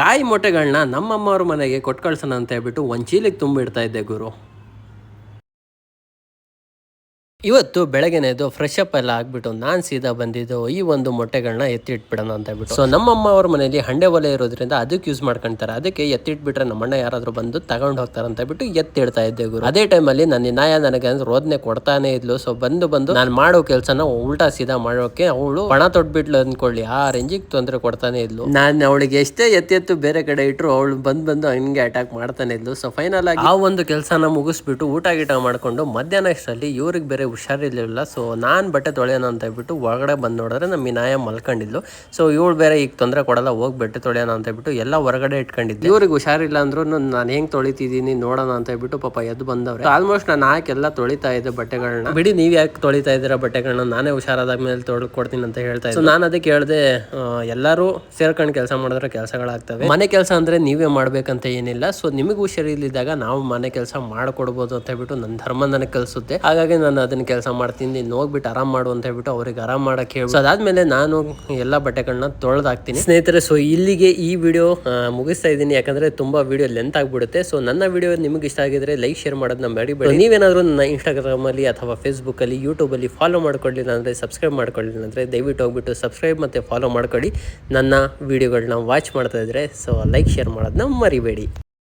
ಕಾಯಿ ಮೊಟ್ಟೆಗಳನ್ನ ನಮ್ಮಮ್ಮವ್ರ ಮನೆಗೆ ಕೊಟ್ಟು ಕಳ್ಸೋಣ ಅಂತ ಹೇಳ್ಬಿಟ್ಟು ಒಂದು ಚೀಲಿಗೆ ತುಂಬಿಡ್ತಾ ಇದ್ದೆ ಗುರು. ಇವತ್ತು ಬೆಳಗ್ಗೆನೇದು ಫ್ರೆಶ್ ಅಪ್ ಎಲ್ಲ ಆಗ್ಬಿಟ್ಟು ನಾನು ಸೀದಾ ಬಂದಿದ್ದು ಈ ಒಂದು ಮೊಟ್ಟೆಗಳನ್ನ ಎತ್ತಿಟ್ಬಿಡೋಣ ಅಂತ ಹೇಳ್ಬಿಟ್ಟು. ಸೊ ನಮ್ಮಮ್ಮ ಅವ್ರ ಮನೆಯಲ್ಲಿ ಹಂಡೆ ಒಲೆ ಇರೋದ್ರಿಂದ ಅದಕ್ಕೆ ಯೂಸ್ ಮಾಡ್ಕೊಂತಾರೆ. ಅದಕ್ಕೆ ಎತ್ತಿಟ್ಬಿಟ್ರೆ ನಮ್ಮಣ್ಣ ಯಾರಾದ್ರೂ ಬಂದು ತಗೊಂಡು ಹೋಗ್ತಾರೆ ಅಂತ ಹೇಳ್ಬಿಟ್ಟು ಎತ್ತಿಡ್ತಾ ಇದ್ದೆ ಗುರು. ಅದೇ ಟೈಮಲ್ಲಿ ನನ್ನ ನಾಯ ನನಗೆ ಅಂದ್ರೆ ರೋದನೆ ಕೊಡ್ತಾನೆ ಇದ್ಲು. ಸೊ ಬಂದು ನಾನು ಮಾಡೋ ಕೆಲಸನ ಉಲ್ಟಾ ಸೀದಾ ಮಾಡೋಕೆ ಅವಳು ಪಣ ತೊಟ್ಬಿಟ್ಲು ಅಂದ್ಕೊಳ್ಳಿ, ಆ ರೇಂಜಿಗೆ ತೊಂದರೆ ಕೊಡ್ತಾನೆ ಇದ್ಲು. ನಾನು ಅವಳಿಗೆ ಎಷ್ಟೇ ಎತ್ತು ಬೇರೆ ಕಡೆ ಇಟ್ಟರು ಅವಳು ಬಂದು ಹಂಗೆ ಅಟ್ಯಾಕ್ ಮಾಡ್ತಾನೆ ಇದ್ಲು. ಸೊ ಫೈನಲ್ ಆಗಿ ಆ ಒಂದು ಕೆಲಸನ ಮುಗಿಸ್ಬಿಟ್ಟು ಊಟ ಗೀಟ ಮಾಡ್ಕೊಂಡು ಮಧ್ಯಾಹ್ನಷ್ಟರಲ್ಲಿ ಇವ್ರಿಗೆ ಬೇರೆ ಹುಷಾರಿರ್ಲಿಲ್ಲ. ಸೊ ನಾನು ಬಟ್ಟೆ ತೊಳೆಯೋಣ ಅಂತ ಹೇಳ್ಬಿಟ್ಟು ಒಳಗಡೆ ಬಂದು ನೋಡಿದ್ರೆ ನಮ್ಮ ನಾಯ ಮಲ್ಕೊಂಡಿದ್ಲು. ಸೊ ಇವಳು ಬೇರೆ ಈಗ ತೊಂದರೆ ಕೊಡಲ್ಲ, ಹೋಗಿ ಬಟ್ಟೆ ತೊಳೆಯೋಣ ಅಂತ ಹೇಳ್ಬಿಟ್ಟು ಎಲ್ಲ ಹೊರಗಡೆ ಇಟ್ಕೊಂಡಿದ್ದೆ. ಇವ್ರಿಗೆ ಹುಷಾರಿಲ್ಲ ಅಂದ್ರೂ ನಾನು ಹೆಂಗೆ ತೊಳಿತಿದ್ದೀನಿ ನೋಡೋಣ ಅಂತ ಹೇಳ್ಬಿಟ್ಟು ಪಾಪ ಎದ್ದು ಬಂದವ್ರೆ. ಆಲ್ಮೋಸ್ಟ್ ನಾನು ಹಾಕೆಲ್ಲ ತೊಳಿತಾ ಇದ್ದೆ ಬಟ್ಟೆಗಳನ್ನ. ಬಿಡಿ ನೀವು ಯಾಕೆ ತೊಳಿತಾ ಇದ್ದೀರಾ ಬಟ್ಟೆಗಳನ್ನ, ನಾನೇ ಹುಷಾರಾದ ಮೇಲೆ ತೊಳ್ಕೊಡ್ತೀನಿ ಅಂತ ಹೇಳ್ತಾ ಇದ್ದೆ. ನಾನು ಅದಕ್ಕೆ ಹೇಳಿದೆ, ಎಲ್ಲರೂ ಸೇರ್ಕೊಂಡು ಕೆಲಸ ಮಾಡಿದ್ರೆ ಕೆಲಸಗಳಾಗ್ತವೆ. ಮನೆ ಕೆಲಸ ಅಂದ್ರೆ ನೀವೇ ಮಾಡ್ಬೇಕಂತ ಏನಿಲ್ಲ. ಸೊ ನಿಮಗೆ ಹುಷಾರಿಲ್ಲದಾಗ ನಾವು ಮನೆ ಕೆಲಸ ಮಾಡ್ಕೊಡ್ಬೋದು ಅಂತ ಹೇಳ್ಬಿಟ್ಟು ನನ್ನ ಧರ್ಮ ನನಗೆ ಕಲಿಸುತ್ತೆ. ಹಾಗಾಗಿ ನಾನು ಅದನ್ನ ಕೆಲಸ ಮಾಡ್ತೀನಿ, ನೀನು ಹೋಗ್ಬಿಟ್ಟು ಆರಾಮ್ ಮಾಡು ಅಂತ ಹೇಳ್ಬಿಟ್ಟು ಅವ್ರಿಗೆ ಆರಾಮ್ ಮಾಡಕ್ಕೆ ಹೇಳಿ. ಸೊ ಅದಾದ್ಮೇಲೆ ನಾನು ಎಲ್ಲ ಬಟ್ಟೆಗಳನ್ನ ತೊಳೆದಾಕ್ತೀನಿ ಸ್ನೇಹಿತರೆ. ಸೊ ಇಲ್ಲಿಗೆ ಈ ವಿಡಿಯೋ ಮುಗಿಸ್ತಾ ಇದ್ದೀನಿ, ಯಾಕಂದ್ರೆ ತುಂಬಾ ವಿಡಿಯೋ ಲೆಂತ್ ಆಗ್ಬಿಡುತ್ತೆ. ಸೊ ನನ್ನ ವಿಡಿಯೋ ನಿಮಗೆ ಇಷ್ಟ ಆಗಿದ್ರೆ ಲೈಕ್ ಶೇರ್ ಮಾಡೋದನ್ನ ಮರಿಬೇಡಿ. ನೀವೇನಾದ್ರೂ ನನ್ನ ಇನ್ಸ್ಟಾಗ್ರಾಮ್ ಅಲ್ಲಿ ಅಥವಾ ಫೇಸ್ಬುಕ್ ಅಲ್ಲಿ ಯೂಟ್ಯೂಬ್ ಅಲ್ಲಿ ಫಾಲೋ ಮಾಡ್ಕೊಳ್ಳಿಲ್ಲ ಅಂದ್ರೆ, ಸಬ್ಸ್ಕ್ರೈಬ್ ಮಾಡ್ಕೊಳ್ಳಿಲ್ಲ ಅಂದ್ರೆ ದಯವಿಟ್ಟು ಹೋಗ್ಬಿಟ್ಟು ಸಬ್ಸ್ಕ್ರೈಬ್ ಮತ್ತೆ ಫಾಲೋ ಮಾಡ್ಕೊಳ್ಳಿ. ನನ್ನ ವಿಡಿಯೋಗಳನ್ನ ವಾಚ್ ಮಾಡ್ತಾ ಇದ್ರೆ ಸೊ ಲೈಕ್ ಶೇರ್ ಮಾಡೋದನ್ನ ಮರಿಬೇಡಿ.